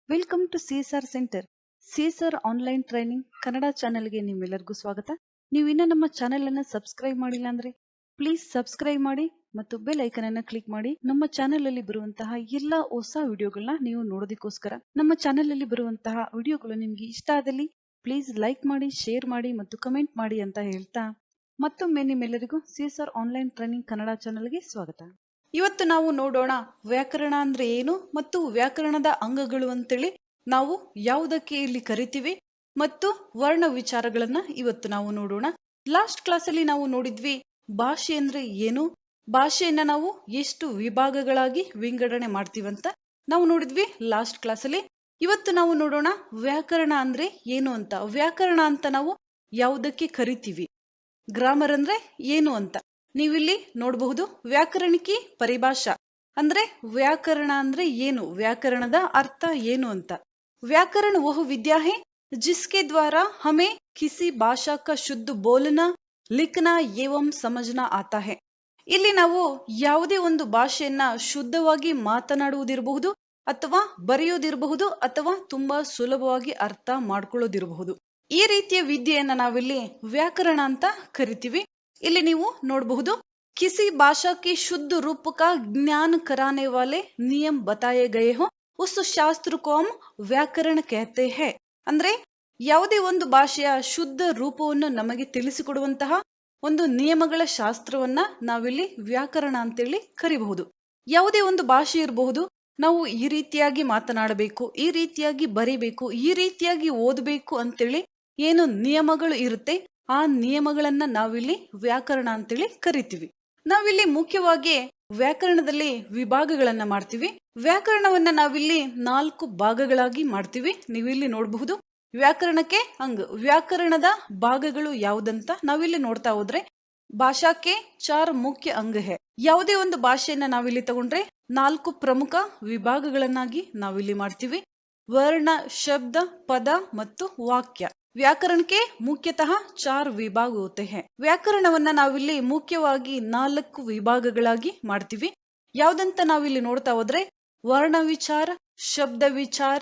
Welcome to CSR centre. CSR online training Kannada ಚಾನೆಲ್ಗೆ ನಿಮ್ಮೆಲ್ಲರಿಗೂ ಸ್ವಾಗತ. ನೀವು ಇನ್ನೂ ನಮ್ಮ ಚಾನೆಲ್ ಅನ್ನ ಸಬ್ಸ್ಕ್ರೈಬ್ ಮಾಡಿಲ್ಲ ಅಂದ್ರೆ ಪ್ಲೀಸ್ ಸಬ್ಸ್ಕ್ರೈಬ್ ಮಾಡಿ ಮತ್ತು ಬೆಲ್ ಐಕನ್ ಅನ್ನ ಕ್ಲಿಕ್ ಮಾಡಿ. ನಮ್ಮ ಚಾನೆಲ್ ಅಲ್ಲಿ ಬರುವಂತಹ ಎಲ್ಲಾ ಹೊಸ ವಿಡಿಯೋಗಳನ್ನ ನೀವು ನೋಡೋದಕ್ಕೋಸ್ಕರ. ನಮ್ಮ ಚಾನೆಲ್ ಅಲ್ಲಿ ಬರುವಂತಹ ವಿಡಿಯೋಗಳು ನಿಮ್ಗೆ ಇಷ್ಟ ಆದಲ್ಲಿ ಪ್ಲೀಸ್ ಲೈಕ್ ಮಾಡಿ, ಶೇರ್ ಮಾಡಿ ಮತ್ತು ಕಮೆಂಟ್ ಮಾಡಿ ಅಂತ ಹೇಳ್ತಾ ಮತ್ತೊಮ್ಮೆ ನಿಮ್ಮೆಲ್ಲರಿಗೂ ಸಿಎಸ್ಆರ್ ಆನ್ಲೈನ್ ಟ್ರೈನಿಂಗ್ ಕನ್ನಡ ಚಾನೆಲ್ಗೆ ಸ್ವಾಗತ. ಇವತ್ತು ನಾವು ನೋಡೋಣ ವ್ಯಾಕರಣ ಅಂದ್ರೆ ಏನು ಮತ್ತು ವ್ಯಾಕರಣದ ಅಂಗಗಳು ಅಂತೇಳಿ ನಾವು ಯಾವುದಕ್ಕೆ ಇಲ್ಲಿ ಕರಿತೀವಿ ಮತ್ತು ವರ್ಣ ವಿಚಾರಗಳನ್ನ ಇವತ್ತು ನಾವು ನೋಡೋಣ. ಲಾಸ್ಟ್ ಕ್ಲಾಸ್ ಅಲ್ಲಿ ನಾವು ನೋಡಿದ್ವಿ ಭಾಷೆ ಅಂದ್ರೆ ಏನು, ಭಾಷೆಯನ್ನ ನಾವು ಎಷ್ಟು ವಿಭಾಗಗಳಾಗಿ ವಿಂಗಡಣೆ ಮಾಡ್ತೀವಂತ ನಾವು ನೋಡಿದ್ವಿ ಲಾಸ್ಟ್ ಕ್ಲಾಸ್ ಅಲ್ಲಿ. ಇವತ್ತು ನಾವು ನೋಡೋಣ ವ್ಯಾಕರಣ ಅಂದ್ರೆ ಏನು ಅಂತ. ವ್ಯಾಕರಣ ಅಂತ ನಾವು ಯಾವುದಕ್ಕೆ ಕರಿತೀವಿ, ಗ್ರಾಮರ್ ಅಂದ್ರೆ ಏನು ಅಂತ ನೀವಿಲ್ಲಿ ನೋಡಬಹುದು. ವ್ಯಾಕರಣಕ್ಕೆ ಪರಿಭಾಷಾ ಅಂದ್ರೆ ವ್ಯಾಕರಣ ಅಂದ್ರೆ ಏನು, ವ್ಯಾಕರಣದ ಅರ್ಥ ಏನು ಅಂತ. व्याकरण वह विद्या है जिसके द्वारा हमें किसी भाषा का शुद्ध बोलना, लिखना एवं समझना आता है. ಇಲ್ಲಿ ನಾವು ಯಾವುದೇ ಒಂದು ಭಾಷೆಯನ್ನ ಶುದ್ಧವಾಗಿ ಮಾತನಾಡುವುದಿರಬಹುದು ಅಥವಾ ಬರೆಯೋದಿರಬಹುದು ಅಥವಾ ತುಂಬಾ ಸುಲಭವಾಗಿ ಅರ್ಥ ಮಾಡ್ಕೊಳ್ಳೋದಿರಬಹುದು. ಈ ರೀತಿಯ ವಿದ್ಯೆಯನ್ನ ನಾವಿಲ್ಲಿ ವ್ಯಾಕರಣ ಅಂತ ಕರಿತೀವಿ. ಇಲ್ಲಿ ನೀವು ನೋಡಬಹುದು किसी भाषा के शुद्ध रूप का ज्ञान कराने वाले नियम बताए गए हो उस शास्त्र को हम ವ್ಯಾಕರಣ कहते हैं. ಅಂದ್ರೆ ಯಾವುದೇ ಒಂದು ಭಾಷೆಯ ಶುದ್ಧ ರೂಪವನ್ನು ನಮಗೆ ತಿಳಿಸಿಕೊಡುವಂತಹ ಒಂದು ನಿಯಮಗಳ ಶಾಸ್ತ್ರವನ್ನ ನಾವಿಲ್ಲಿ ವ್ಯಾಕರಣ ಅಂತೇಳಿ ಕರಿಬಹುದು. ಯಾವುದೇ ಒಂದು ಭಾಷೆ ಇರಬಹುದು, ನಾವು ಈ ರೀತಿಯಾಗಿ ಮಾತನಾಡಬೇಕು, ಈ ರೀತಿಯಾಗಿ ಬರಿಬೇಕು, ಈ ರೀತಿಯಾಗಿ ಓದಬೇಕು ಅಂತೇಳಿ ಏನು ನಿಯಮಗಳು ಇರುತ್ತೆ, ಆ ನಿಯಮಗಳನ್ನ ನಾವಿಲ್ಲಿ ವ್ಯಾಕರಣ ಅಂತೇಳಿ ಕರಿತೀವಿ. ನಾವಿಲ್ಲಿ ಮುಖ್ಯವಾಗಿ ವ್ಯಾಕರಣದಲ್ಲಿ ವಿಭಾಗಗಳನ್ನ ಮಾಡ್ತೀವಿ. ವ್ಯಾಕರಣವನ್ನ ನಾವಿಲ್ಲಿ 4 ಭಾಗಗಳಾಗಿ ಮಾಡ್ತೀವಿ. ನೀವಿಲ್ಲಿ ನೋಡಬಹುದು ವ್ಯಾಕರಣಕ್ಕೆ ಅಂಗ. ವ್ಯಾಕರಣದ ಭಾಗಗಳು ಯಾವುದಂತ ನಾವಿಲ್ಲಿ ನೋಡ್ತಾ ಹೋದ್ರೆ ಭಾಷಾಕ್ಕೆ 4 ಮುಖ್ಯ ಅಂಗ ಹೇ. ಯಾವುದೇ ಒಂದು ಭಾಷೆಯನ್ನ ನಾವಿಲ್ಲಿ ತಗೊಂಡ್ರೆ 4 ಪ್ರಮುಖ ವಿಭಾಗಗಳನ್ನಾಗಿ ನಾವಿಲ್ಲಿ ಮಾಡ್ತೀವಿ. ವರ್ಣ, ಶಬ್ದ, ಪದ ಮತ್ತು ವಾಕ್ಯ. ವ್ಯಾಕರಣಕ್ಕೆ ಮುಖ್ಯತಃ 4 ವಿಭಾಗ ಹೋತೆ ಹೇ. ವ್ಯಾಕರಣವನ್ನ ನಾವಿಲ್ಲಿ ಮುಖ್ಯವಾಗಿ 4 ವಿಭಾಗಗಳಾಗಿ ಮಾಡ್ತೀವಿ. ಯಾವ್ದಂತ ನಾವಿಲ್ಲಿ ನೋಡ್ತಾ ಹೋದ್ರೆ ವರ್ಣ ವಿಚಾರ, ಶಬ್ದ ವಿಚಾರ,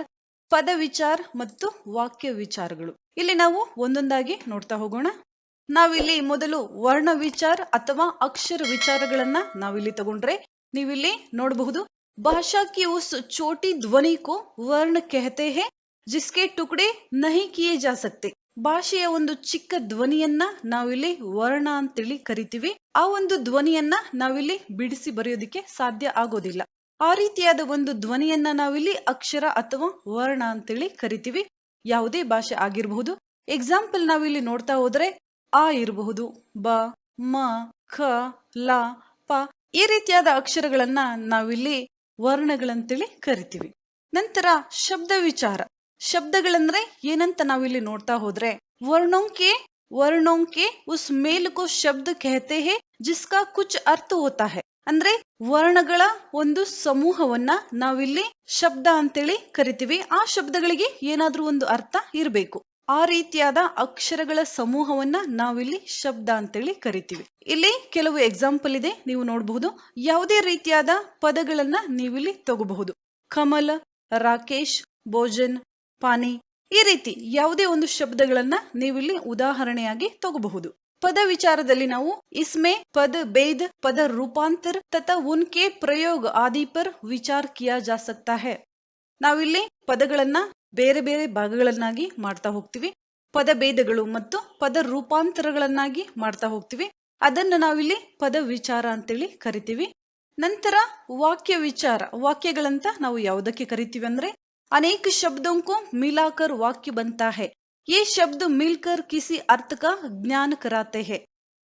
ಪದ ವಿಚಾರ ಮತ್ತು ವಾಕ್ಯ ವಿಚಾರಗಳು. ಇಲ್ಲಿ ನಾವು ಒಂದೊಂದಾಗಿ ನೋಡ್ತಾ ಹೋಗೋಣ. ನಾವಿಲ್ಲಿ ಮೊದಲು ವರ್ಣ ವಿಚಾರ ಅಥವಾ ಅಕ್ಷರ ವಿಚಾರಗಳನ್ನ ನಾವಿಲ್ಲಿ ತಗೊಂಡ್ರೆ ನೀವಿಲ್ಲಿ ನೋಡಬಹುದು ಭಾಷಾ ಕಿ ಉಸ್ ಚೋಟಿ ಧ್ವನಿ ಕೋ ವರ್ಣ कहते हैं जिसके टुकड़े नहीं किए जा सकते. ಭಾಷೆಯ ಒಂದು ಚಿಕ್ಕ ಧ್ವನಿಯನ್ನ ನಾವಿಲ್ಲಿ ವರ್ಣ ಅಂತೇಳಿ ಕರಿತೀವಿ. ಆ ಒಂದು ಧ್ವನಿಯನ್ನ ನಾವಿಲ್ಲಿ ಬಿಡಿಸಿ ಬರೆಯೋದಿಕ್ಕೆ ಸಾಧ್ಯ ಆಗೋದಿಲ್ಲ. ಆ ರೀತಿಯಾದ ಒಂದು ಧ್ವನಿಯನ್ನ ನಾವಿಲ್ಲಿ ಅಕ್ಷರ ಅಥವಾ ವರ್ಣ ಅಂತೇಳಿ ಕರಿತೀವಿ. ಯಾವುದೇ ಭಾಷೆ ಆಗಿರಬಹುದು. ಎಕ್ಸಾಂಪಲ್ ನಾವಿಲ್ಲಿ ನೋಡ್ತಾ ಹೋದ್ರೆ ಆ ಇರಬಹುದು, ಬ, ಮ, ಖ, ಲ, ಪ ಈ ರೀತಿಯಾದ ಅಕ್ಷರಗಳನ್ನ ನಾವಿಲ್ಲಿ ವರ್ಣಗಳಂತೇಳಿ ಕರಿತೀವಿ. ನಂತರ ಶಬ್ದ ವಿಚಾರ. ಶಬ್ದಗಳಂದ್ರೆ ಏನಂತ ನಾವಿಲ್ಲಿ ನೋಡ್ತಾ ಹೋದ್ರೆ ವರ್ಣೋಂಕೆ ಉಸ್ ಮೇಲ್ ಕೋ ಶಬ್ದ कहते हैं जिसका कुछ अर्थ होता है. ಅಂದ್ರೆ ವರ್ಣಗಳ ಒಂದು ಸಮೂಹವನ್ನ ನಾವಿಲ್ಲಿ ಶಬ್ದ ಅಂತೇಳಿ ಕರಿತೀವಿ. ಆ ಶಬ್ದಗಳಿಗೆ ಏನಾದ್ರೂ ಒಂದು ಅರ್ಥ ಇರಬೇಕು. ಆ ರೀತಿಯಾದ ಅಕ್ಷರಗಳ ಸಮೂಹವನ್ನ ನಾವಿಲ್ಲಿ ಶಬ್ದ ಅಂತೇಳಿ ಕರಿತೀವಿ. ಇಲ್ಲಿ ಕೆಲವು ಎಕ್ಸಾಂಪಲ್ ಇದೆ, ನೀವು ನೋಡಬಹುದು. ಯಾವುದೇ ರೀತಿಯಾದ ಪದಗಳನ್ನ ನೀವಿಲ್ಲಿ ತಗೋಬಹುದು. ಕಮಲ, ರಾಕೇಶ್, ಭೋಜನ್, ಪಾನಿ ಈ ರೀತಿ ಯಾವುದೇ ಒಂದು ಶಬ್ದಗಳನ್ನ ನೀವಿಲ್ಲಿ ಉದಾಹರಣೆಯಾಗಿ ತಗೋಬಹುದು. ಪದ ವಿಚಾರದಲ್ಲಿ ನಾವು ಇಸ್ಮೆ ಪದ ಭೇದ, ಪದ ರೂಪಾಂತರ ತಥಾ ಉನ್ಕೆ ಪ್ರಯೋಗ ಆದಿ ಪರ್ ವಿಚಾರ ಕಿಯಾ ಜಾ ಸಕ್ತಾ ಹೈ. ನಾವಿಲ್ಲಿ ಪದಗಳನ್ನ ಬೇರೆ ಬೇರೆ ಭಾಗಗಳನ್ನಾಗಿ ಮಾಡ್ತಾ ಹೋಗ್ತೀವಿ. ಪದ ಭೇದಗಳು ಮತ್ತು ಪದ ರೂಪಾಂತರಗಳನ್ನಾಗಿ ಮಾಡ್ತಾ ಹೋಗ್ತೀವಿ. ಅದನ್ನ ನಾವಿಲ್ಲಿ ಪದ ವಿಚಾರ ಅಂತೇಳಿ ಕರಿತೀವಿ. ನಂತರ ವಾಕ್ಯ ವಿಚಾರ. ವಾಕ್ಯಗಳಂತ ನಾವು ಯಾವುದಕ್ಕೆ ಕರಿತೀವಿ ಅಂದ್ರೆ अनेक शब्दों को मिलाकर वाक्य बनता है. ये शब्द मिलकर किसी अर्थ का ज्ञान कराते हैं.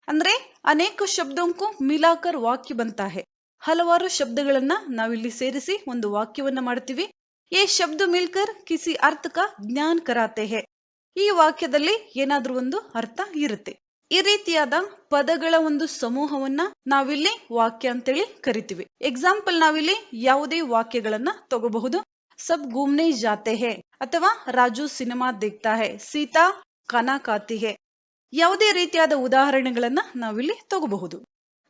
ಅಂದ್ರೆ ಅನೇಕ ಶಬ್ದಕ್ಕೂ ಮಿಲಾಕರ್ ವಾಕ್ಯ ಬಂತಾ ಹೇ. ಹಲವಾರು ಶಬ್ದಗಳನ್ನ ನಾವಿಲ್ಲಿ ಸೇರಿಸಿ ಒಂದು ವಾಕ್ಯವನ್ನ ಮಾಡ್ತೀವಿ. ಈ ಶಬ್ದ ಮಿಲ್ಕರ್ ಕಿಸಿ ಅರ್ಥ ಕಾ ಜ್ಞಾನ ಕರಾತೆ ಹೇ. ಈ ವಾಕ್ಯದಲ್ಲಿ ಏನಾದ್ರೂ ಒಂದು ಅರ್ಥ ಇರುತ್ತೆ. ಈ ರೀತಿಯಾದ ಪದಗಳ ಒಂದು ಸಮೂಹವನ್ನ ನಾವಿಲ್ಲಿ ವಾಕ್ಯ ಅಂತೇಳಿ ಕರಿತೀವಿ. ಎಕ್ಸಾಂಪಲ್ ನಾವಿಲ್ಲಿ ಯಾವುದೇ ವಾಕ್ಯಗಳನ್ನ ತಗೋಬಹುದು. सब घूमने जाते हैं ಅಥವಾ ರಾಜು ಸಿನಿಮಾ देखता है, ಸೀತಾ ಖಾನಾ ಖಾತಿ ಹೇ. ಯಾವುದೇ ರೀತಿಯಾದ ಉದಾಹರಣೆಗಳನ್ನ ನಾವಿಲ್ಲಿ ತಗೋಬಹುದು.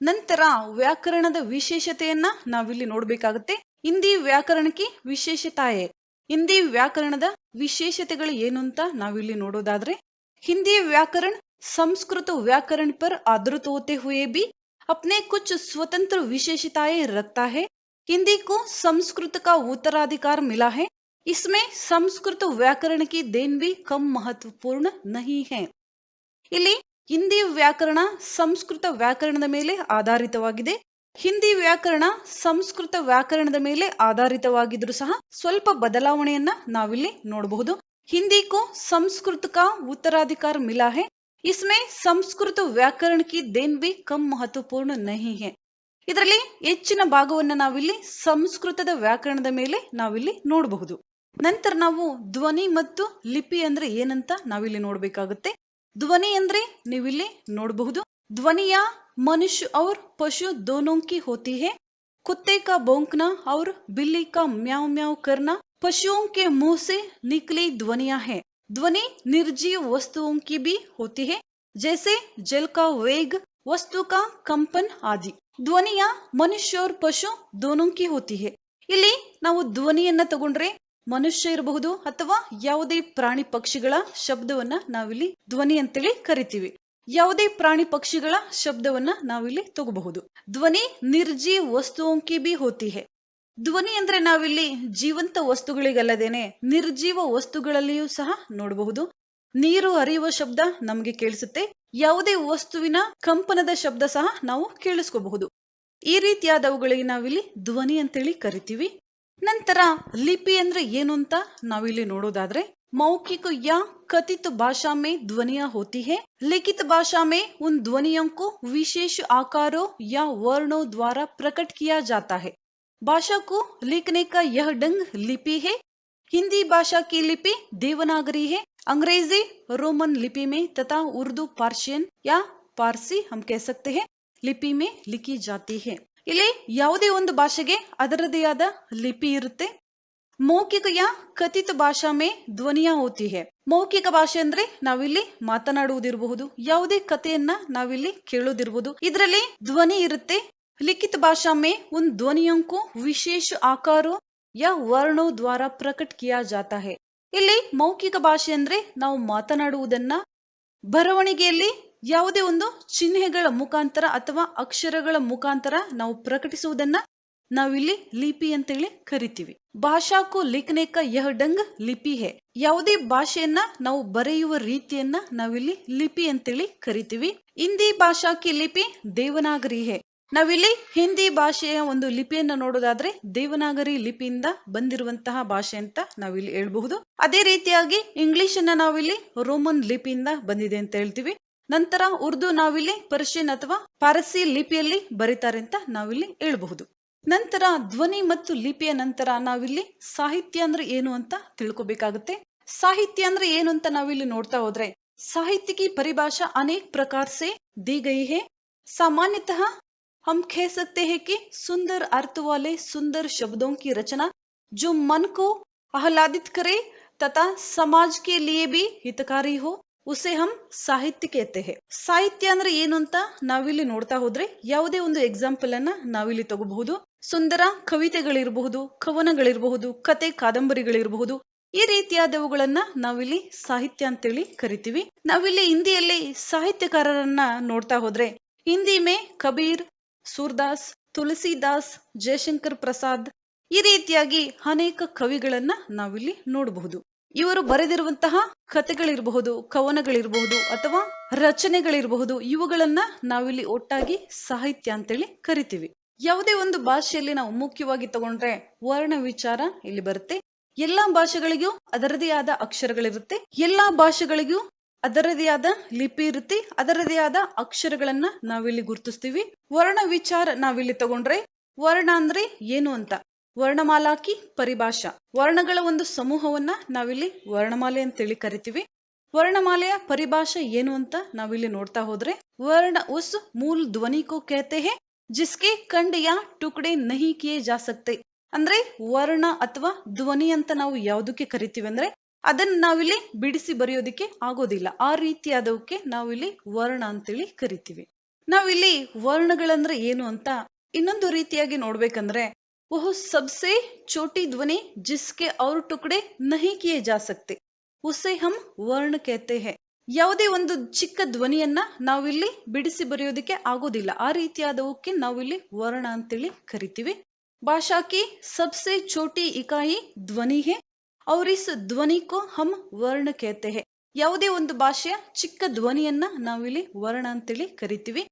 ನಂತರ ವ್ಯಾಕರಣದ ವಿಶೇಷತೆಯನ್ನ ನಾವಿಲ್ಲಿ ನೋಡ್ಬೇಕಾಗುತ್ತೆ. ಹಿಂದಿ ವ್ಯಾಕರಣಕ್ಕೆ ವಿಶೇಷತಾಯೇ ಹಿಂದಿ ವ್ಯಾಕರಣದ ವಿಶೇಷತೆಗಳು ಏನು ಅಂತ ನಾವಿಲ್ಲಿ ನೋಡೋದಾದ್ರೆ, हिंदी व्याकरण संस्कृत व्याकरण पर आधारित होते हुए भी अपने कुछ स्वतंत्र विशेषताएं रखता है। हिंदी को संस्कृत का उत्तराधिकार मिला है। इसमें संस्कृत व्याकरण की देन भी कम महत्वपूर्ण नहीं है। ಇಲ್ಲಿ ಹಿಂದಿ ವ್ಯಾಕರಣ ಸಂಸ್ಕೃತ ವ್ಯಾಕರಣದ ಮೇಲೆ ಆಧಾರಿತವಾಗಿದೆ. ಹಿಂದಿ ವ್ಯಾಕರಣ ಸಂಸ್ಕೃತ ವ್ಯಾಕರಣದ ಮೇಲೆ ಆಧಾರಿತವಾಗಿದ್ರೂ ಸಹ ಸ್ವಲ್ಪ ಬದಲಾವಣೆಯನ್ನ ನಾವಿಲ್ಲಿ ನೋಡಬಹುದು. हिंदी को संस्कृत का उत्तराधिकार मिला है। इसमें संस्कृत व्याकरण की देन भी कम महत्वपूर्ण नहीं है. ಇದರಲ್ಲಿ ಹೆಚ್ಚಿನ ಭಾಗವನ್ನ ನಾವಿಲ್ಲಿ ಸಂಸ್ಕೃತದ ವ್ಯಾಕರಣದ ಮೇಲೆ ನಾವಿಲ್ಲಿ ನೋಡಬಹುದು. ನಂತರ ನಾವು ಧ್ವನಿ ಮತ್ತು ಲಿಪಿ ಅಂದ್ರೆ ಏನಂತ ನಾವಿಲ್ಲಿ ನೋಡ್ಬೇಕಾಗುತ್ತೆ. ಧ್ವನಿ ಅಂದ್ರೆ ನೀವಿಲ್ಲಿ ನೋಡಬಹುದು, ಧ್ವನಿಯ मनुष्य और पशु दोनों की होती है। कुत्ते का भौंकना और बिल्ली का म्याऊ म्याऊ करना पशुओं के मुंह से निकली ध्वनियां हैं। ध्वनि निर्जीव वस्तुओं की भी होती है, जैसे जल का वेग, वस्तु का कंपन आदि। ಧ್ವನಿಯ ಮನುಷ್ಯ और ಪಶು दोनों की होती है. ಇಲ್ಲಿ ನಾವು ಧ್ವನಿಯನ್ನ ತಗೊಂಡ್ರೆ ಮನುಷ್ಯ ಇರಬಹುದು ಅಥವಾ ಯಾವುದೇ ಪ್ರಾಣಿ ಪಕ್ಷಿಗಳ ಶಬ್ದವನ್ನ ನಾವಿಲ್ಲಿ ಧ್ವನಿ ಅಂತೇಳಿ ಕರಿತೀವಿ. ಯಾವುದೇ ಪ್ರಾಣಿ ಪಕ್ಷಿಗಳ ಶಬ್ದವನ್ನ ನಾವಿಲ್ಲಿ ತಗೋಬಹುದು. ಧ್ವನಿ ನಿರ್ಜೀವ ವಸ್ತುओं भी होती है. ಧ್ವನಿ ಅಂದ್ರೆ ನಾವಿಲ್ಲಿ ಜೀವಂತ ವಸ್ತುಗಳಿಗಲ್ಲದೇನೆ ನಿರ್ಜೀವ ವಸ್ತುಗಳಲ್ಲಿಯೂ ಸಹ ನೋಡಬಹುದು. ನೀರು ಹರಿಯುವ ಶಬ್ದ ನಮಗೆ ಕೇಳಿಸುತ್ತೆ. ಯಾವುದೇ ವಸ್ತುವಿನ ಕಂಪನದ ಶಬ್ದ ಸಹ ನಾವು ಕೇಳಿಸ್ಕೋಬಹುದು. ಈ ರೀತಿಯಾದವುಗಳಿಗೆ ನಾವಿಲ್ಲಿ ಧ್ವನಿ ಅಂತೇಳಿ ಕರಿತೀವಿ. ನಂತರ ಲಿಪಿ ಅಂದ್ರೆ ಏನು ಅಂತ ನಾವಿಲ್ಲಿ ನೋಡೋದಾದ್ರೆ, मौखिक या कथित भाषा में ध्वनियां होती है। लिखित भाषा में उन ध्वनियों को विशेष आकारों या वर्णों द्वारा प्रकट किया जाता है। भाषा को लिखने का यह ढंग लिपि है। हिंदी भाषा की लिपि देवनागरी है। अंग्रेजी रोमन लिपि में तथा उर्दू पार्शियन या पारसी हम कह सकते हैं लिपि में लिखी जाती है. ಇಲ್ಲಿ ಯಾವುದೇ ಒಂದು ಭಾಷೆಗೆ ಅದರದೇ ಆದ ಲಿಪಿ ಇರುತ್ತೆ. ಮೌಖಿಕ ಯಾ ಕಥಿತ ಭಾಷಾ ಮೇ ಧ್ವನಿಯಾ ಹೋತಿ ಹೈ. ಮೌಖಿಕ ಭಾಷೆ ಅಂದ್ರೆ ನಾವಿಲ್ಲಿ ಮಾತನಾಡುವುದಿರಬಹುದು, ಯಾವುದೇ ಕಥೆಯನ್ನ ನಾವಿಲ್ಲಿ ಕೇಳೋದಿರಬಹುದು, ಇದರಲ್ಲಿ ಧ್ವನಿ ಇರುತ್ತೆ. ಲಿಖಿತ ಭಾಷಾ ಮೇ ಉನ್ ಧ್ವನಿಯೋं को ವಿಶೇಷ ಆಕಾರೋ ಯಾ ವರ್ಣೋ ದ್ವಾರ ಪ್ರಕಟ ಕಿಯಾ ಜಾತಾ ಹೈ. ಇಲ್ಲಿ ಮೌಖಿಕ ಭಾಷೆ ಅಂದ್ರೆ ನಾವು ಮಾತನಾಡುವುದನ್ನ ಬರವಣಿಗೆಯಲ್ಲಿ ಯಾವುದೇ ಒಂದು ಚಿಹ್ನೆಗಳ ಮುಖಾಂತರ ಅಥವಾ ಅಕ್ಷರಗಳ ಮುಖಾಂತರ ನಾವು ಪ್ರಕಟಿಸುವುದನ್ನ ನಾವಿಲ್ಲಿ ಲಿಪಿ ಅಂತೇಳಿ ಕರಿತೀವಿ. ಭಾಷಾಕು ಲಿಖನೆ ಕಾ ಯಹ ಢಂಗ್ ಲಿಪಿ ಹೈ. ಯಾವುದೇ ಭಾಷೆಯನ್ನ ನಾವು ಬರೆಯುವ ರೀತಿಯನ್ನ ನಾವಿಲ್ಲಿ ಲಿಪಿ ಅಂತೇಳಿ ಕರಿತೀವಿ. ಹಿಂದಿ ಭಾಷಾ ಕಿ ಲಿಪಿ ದೇವನಾಗರಿ ಹೈ. ನಾವಿಲ್ಲಿ ಹಿಂದಿ ಭಾಷೆಯ ಒಂದು ಲಿಪಿಯನ್ನ ನೋಡೋದಾದ್ರೆ ದೇವನಾಗರಿ ಲಿಪಿಯಿಂದ ಬಂದಿರುವಂತಹ ಭಾಷೆ ಅಂತ ನಾವಿಲ್ಲಿ ಹೇಳ್ಬಹುದು. ಅದೇ ರೀತಿಯಾಗಿ ಇಂಗ್ಲಿಷ್ ಅನ್ನ ನಾವಿಲ್ಲಿ ರೋಮನ್ ಲಿಪಿಯಿಂದ ಬಂದಿದೆ ಅಂತ ಹೇಳ್ತೀವಿ. ನಂತರ ಉರ್ದು ನಾವಿಲ್ಲಿ ಪರ್ಷಿಯನ್ ಅಥವಾ ಪಾರಸಿ ಲಿಪಿಯಲ್ಲಿ ಬರೀತಾರೆ ಅಂತ ನಾವಿಲ್ಲಿ ಹೇಳ್ಬಹುದು. ನಂತರ ಧ್ವನಿ ಮತ್ತು ಲಿಪಿಯ ನಂತರ ನಾವಿಲ್ಲಿ ಸಾಹಿತ್ಯ ಅಂದ್ರೆ ಏನು ಅಂತ ತಿಳ್ಕೊಬೇಕಾಗುತ್ತೆ. ಸಾಹಿತ್ಯ ಅಂದ್ರೆ ಏನು ಅಂತ ನಾವಿಲ್ಲಿ ನೋಡ್ತಾ ಹೋದ್ರೆ, साहित्य की परिभाषा अनेक प्रकार से दी गई है। सामान्यतः हम कह सकते हैं कि सुंदर अर्थ वाले सुंदर शब्दों की रचना जो मन को आह्लादित करे तथा समाज के लिए भी हितकारी हो, उसे हम ಸಾಹಿತ್ಯ कहते हैं. ಸಾಹಿತ್ಯ ಅಂದ್ರೆ ಏನು ಅಂತ ನಾವಿಲ್ಲಿ ನೋಡ್ತಾ ಹೋದ್ರೆ ಯಾವುದೇ ಒಂದು ಎಕ್ಸಾಂಪಲ್ ಅನ್ನ ನಾವಿಲ್ಲಿ ತಗೋಬಹುದು. ಸುಂದರ ಕವಿತೆಗಳಿರಬಹುದು, ಕವನಗಳಿರಬಹುದು, ಕತೆ ಕಾದಂಬರಿಗಳಿರಬಹುದು. ಈ ರೀತಿಯಾದವುಗಳನ್ನ ನಾವಿಲ್ಲಿ ಸಾಹಿತ್ಯ ಅಂತೇಳಿ ಕರಿತೀವಿ. ನಾವಿಲ್ಲಿ ಹಿಂದಿಯಲ್ಲಿ ಸಾಹಿತ್ಯಕಾರರನ್ನ ನೋಡ್ತಾ ಹೋದ್ರೆ ಹಿಂದಿ ಮೇ ಕಬೀರ್, ಸೂರ್ದಾಸ್, ತುಳಸಿದಾಸ್, ಜಯಶಂಕರ್ ಪ್ರಸಾದ್ ಈ ರೀತಿಯಾಗಿ ಅನೇಕ ಕವಿಗಳನ್ನ ನಾವಿಲ್ಲಿ ನೋಡಬಹುದು. ಇವರು ಬರೆದಿರುವಂತಹ ಕಥೆಗಳಿರಬಹುದು, ಕವನಗಳಿರಬಹುದು ಅಥವಾ ರಚನೆಗಳಿರಬಹುದು, ಇವುಗಳನ್ನ ನಾವಿಲ್ಲಿ ಒಟ್ಟಾಗಿ ಸಾಹಿತ್ಯ ಅಂತೇಳಿ ಕರಿತೀವಿ. ಯಾವುದೇ ಒಂದು ಭಾಷೆಯಲ್ಲಿ ನಾವು ಮುಖ್ಯವಾಗಿ ತಗೊಂಡ್ರೆ ವರ್ಣ ವಿಚಾರ ಇಲ್ಲಿ ಬರುತ್ತೆ. ಎಲ್ಲಾ ಭಾಷೆಗಳಿಗೂ ಅದರದೇ ಆದ ಅಕ್ಷರಗಳಿರುತ್ತೆ. ಎಲ್ಲಾ ಭಾಷೆಗಳಿಗೂ ಅದರದೇ ಆದ ಲಿಪಿ ಇರುತ್ತೆ. ಅದರದೇ ಆದ ಅಕ್ಷರಗಳನ್ನ ನಾವಿಲ್ಲಿ ಗುರುತಿಸ್ತೀವಿ. ವರ್ಣ ವಿಚಾರ ನಾವಿಲ್ಲಿ ತಗೊಂಡ್ರೆ ವರ್ಣ ಅಂದ್ರೆ ಏನು ಅಂತ, ವರ್ಣಮಾಲಾಕಿ ಪರಿಭಾಷಾ, ವರ್ಣಗಳ ಒಂದು ಸಮೂಹವನ್ನ ನಾವಿಲ್ಲಿ ವರ್ಣಮಾಲೆ ಅಂತೇಳಿ ಕರಿತೀವಿ. ವರ್ಣಮಾಲೆಯ ಪರಿಭಾಷೆ ಏನು ಅಂತ ನಾವಿಲ್ಲಿ ನೋಡ್ತಾ ಹೋದ್ರೆ, वर्ण उस मूल ध्वनि को कहते हैं जिसके खंड या टुकड़े नहीं किए जा सकते. ಅಂದ್ರೆ ವರ್ಣ ಅಥವಾ ಧ್ವನಿ ಅಂತ ನಾವು ಯಾವುದಕ್ಕೆ ಕರಿತೀವಿ ಅಂದ್ರೆ ಅದನ್ನ ನಾವಿಲ್ಲಿ ಬಿಡಿಸಿ ಬರೆಯೋದಿಕ್ಕೆ ಆಗೋದಿಲ್ಲ. ಆ ರೀತಿಯಾದವಕ್ಕೆ ನಾವಿಲ್ಲಿ ವರ್ಣ ಅಂತೇಳಿ ಕರಿತೀವಿ. ನಾವಿಲ್ಲಿ ವರ್ಣಗಳಂದ್ರೆ ಏನು ಅಂತ ಇನ್ನೊಂದು ರೀತಿಯಾಗಿ ನೋಡ್ಬೇಕಂದ್ರೆ, वह सबसे छोटी ध्वनि जिसके और टुकड़े नहीं किए जा सकते उसे हम वर्ण कहते हैं. ಯಾವುದೇ ಒಂದು ಚಿಕ್ಕ ಧ್ವನಿಯನ್ನ ನಾವಿಲ್ಲಿ ಬಿಡಿಸಿ ಬರೆಯೋದಕ್ಕೆ ಆಗೋದಿಲ್ಲ. ಆ ರೀತಿಯಾದವಕ್ಕೆ ನಾವಿಲ್ಲಿ ವರ್ಣ ಅಂತೇಳಿ ಕರಿತೀವಿ. भाषा की सबसे छोटी इकाई ಧ್ವನಿ है और इस ಧ್ವನಿ को हम वर्ण कहते हैं. ಯಾವುದೇ ಒಂದು ಭಾಷೆಯ ಚಿಕ್ಕ ಧ್ವನಿಯನ್ನ ನಾವಿಲ್ಲಿ ವರ್ಣ ಅಂತೇಳಿ ಕರಿತೀವಿ.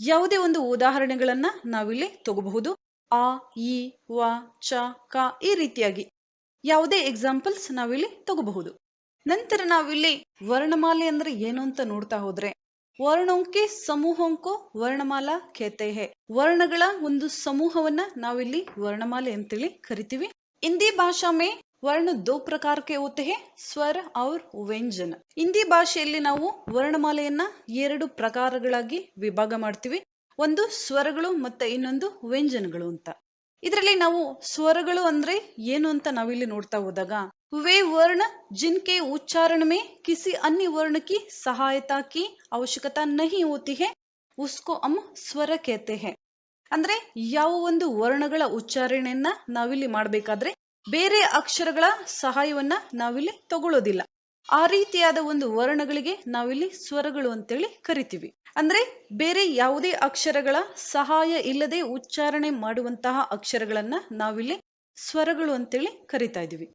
ಯಾವುದೇ ಒಂದು ಉದಾಹರಣೆಗಳನ್ನ ನಾವಿಲ್ಲಿ ತಗೋಬಹುದು. ಆ, ಈ, ವ, ಚ, ಕ ಈ ರೀತಿಯಾಗಿ ಯಾವುದೇ ಎಕ್ಸಾಂಪಲ್ಸ್ ನಾವಿಲ್ಲಿ ತಗೋಬಹುದು. ನಂತರ ನಾವಿಲ್ಲಿ ವರ್ಣಮಾಲೆ ಅಂದ್ರೆ ಏನು ಅಂತ ನೋಡ್ತಾ ಹೋದ್ರೆ, ವರ್ಣೋಂಕೆ ಸಮೂಹೋಂಕೋ ವರ್ಣಮಾಲಾ कहते हैं. ವರ್ಣಗಳ ಒಂದು ಸಮೂಹವನ್ನ ನಾವಿಲ್ಲಿ ವರ್ಣಮಾಲೆ ಅಂತೇಳಿ ಕರಿತೀವಿ. ಹಿಂದಿ ಭಾಷಾ ಮೇ वर्ण दो प्रकार के होते हैं, स्वर और ವ್ಯಂಜನ. ಹಿಂದಿ ಭಾಷೆಯಲ್ಲಿ ನಾವು ವರ್ಣಮಾಲೆಯನ್ನ ಎರಡು ಪ್ರಕಾರಗಳಾಗಿ ವಿಭಾಗ ಮಾಡ್ತೀವಿ. ಒಂದು ಸ್ವರಗಳು ಮತ್ತೆ ಇನ್ನೊಂದು ವ್ಯಂಜನಗಳು ಅಂತ. ಇದರಲ್ಲಿ ನಾವು ಸ್ವರಗಳು ಅಂದ್ರೆ ಏನು ಅಂತ ನಾವಿಲ್ಲಿ ನೋಡ್ತಾ ಹೋದಾಗ, वे वर्ण जिनके उच्चारण में किसी अन्य वर्ण की सहायता की आवश्यकता नहीं होती है उसको हम स्वर कहते हैं. ಅಂದ್ರೆ ಯಾವ ಒಂದು ವರ್ಣಗಳ ಉಚ್ಚಾರಣೆಯನ್ನ ನಾವಿಲ್ಲಿ ಮಾಡ್ಬೇಕಾದ್ರೆ ಬೇರೆ ಅಕ್ಷರಗಳ ಸಹಾಯವನ್ನ ನಾವಿಲ್ಲಿ ತಗೊಳ್ಳೋದಿಲ್ಲ. ಆ ರೀತಿಯಾದ ಒಂದು ವರ್ಣಗಳಿಗೆ ನಾವಿಲ್ಲಿ ಸ್ವರಗಳು ಅಂತೇಳಿ ಕರಿತೀವಿ. ಅಂದ್ರೆ ಬೇರೆ ಯಾವುದೇ ಅಕ್ಷರಗಳ ಸಹಾಯ ಇಲ್ಲದೆ ಉಚ್ಚಾರಣೆ ಮಾಡುವಂತಹ ಅಕ್ಷರಗಳನ್ನ ನಾವಿಲ್ಲಿ ಸ್ವರಗಳು ಅಂತೇಳಿ ಕರಿತಾ ಇದೀವಿ.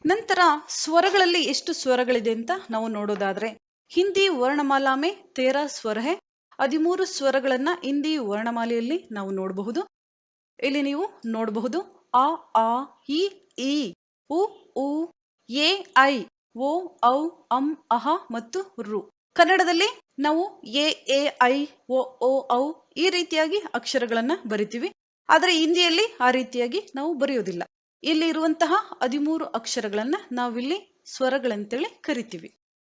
ನಂತರ ಸ್ವರಗಳಲ್ಲಿ ಎಷ್ಟು ಸ್ವರಗಳಿದೆ ಅಂತ ನಾವು ನೋಡೋದಾದ್ರೆ, ಹಿಂದಿ ವರ್ಣಮಾಲಾ ಮೇ 13 ಸ್ವರ ಹೈ. 13 ಸ್ವರಗಳನ್ನ ಹಿಂದಿ ವರ್ಣಮಾಲೆಯಲ್ಲಿ ನಾವು ನೋಡಬಹುದು. ಇಲ್ಲಿ ನೀವು ನೋಡಬಹುದು ಅ, ಆ, ಇ, ಈ, ಉ, ಊ, ಎ, ಐ, ಓ, ಔ, ಅಂ, ಅಹ ಮತ್ತು ರು. ಕನ್ನಡದಲ್ಲಿ ನಾವು ಎ, ಐ, ಓ, ಔ ಈ ರೀತಿಯಾಗಿ ಅಕ್ಷರಗಳನ್ನ ಬರಿತೀವಿ. ಆದ್ರೆ ಹಿಂದಿಯಲ್ಲಿ ಆ ರೀತಿಯಾಗಿ ನಾವು ಬರೆಯೋದಿಲ್ಲ. ಇಲ್ಲಿ ಇರುವಂತಹ 13 ಅಕ್ಷರಗಳನ್ನ ನಾವಿಲ್ಲಿ ಸ್ವರಗಳಂತೇಳಿ ಕರಿತೀವಿ.